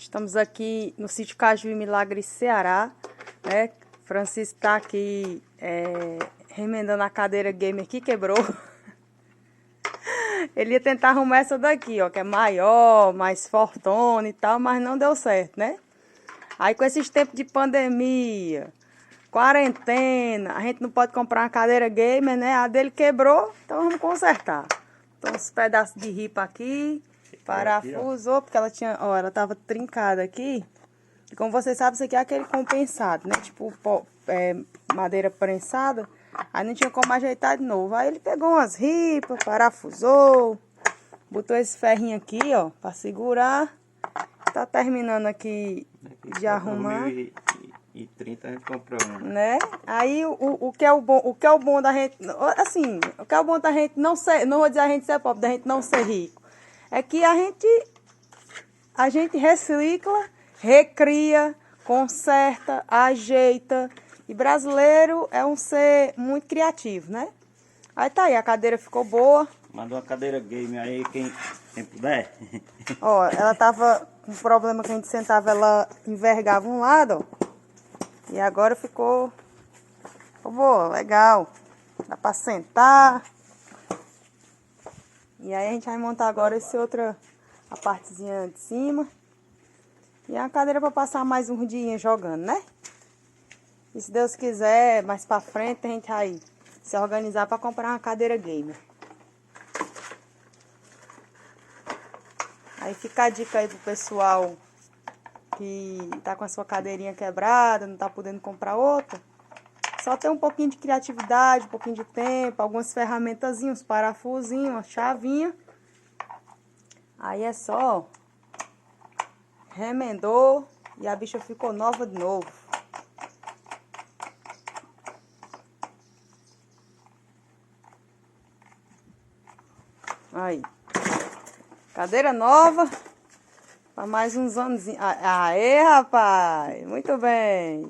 Estamos aqui no sítio Cajuí Milagre, Ceará, né? Francisco tá aqui remendando a cadeira gamer que quebrou. Ele ia tentar arrumar essa daqui, ó, que é maior, mais fortona e tal, mas não deu certo, né? Aí com esses tempos de pandemia, quarentena, a gente não pode comprar uma cadeira gamer, né? A dele quebrou, então vamos consertar. Então uns pedaços de ripa aqui, parafusou, porque ela tinha, ó, ela tava trincada aqui. E como vocês sabem, isso aqui é aquele compensado, né? Tipo, madeira prensada. Aí não tinha como ajeitar de novo. Aí ele pegou umas ripas, parafusou, botou esse ferrinho aqui, ó, pra segurar. Tá terminando aqui de arrumar. 1.030 a gente comprou um. Né? Aí o que é o bom da gente, assim, o que é o bom da gente não ser, não vou dizer a gente ser pobre, da gente não ser rico, é que a gente recicla, recria, conserta, ajeita. E brasileiro é um ser muito criativo, né? Aí tá aí, a cadeira ficou boa. Manda uma cadeira game aí, quem puder. Ó, ela tava com um problema que a gente sentava, ela envergava um lado, ó. E agora ficou boa, legal. Dá pra sentar. E aí a gente vai montar agora a partezinha de cima. E a cadeira pra passar mais um dia jogando, né? E se Deus quiser, mais pra frente a gente vai se organizar pra comprar uma cadeira gamer. Aí fica a dica aí pro pessoal que tá com a sua cadeirinha quebrada, não tá podendo comprar outra. Só ter um pouquinho de criatividade, um pouquinho de tempo, algumas ferramentazinhas, uns parafusinhos, uma chavinha. Aí é só, remendou e a bicha ficou nova de novo. Aí, cadeira nova. Para mais uns anos. Aê, rapaz! Muito bem!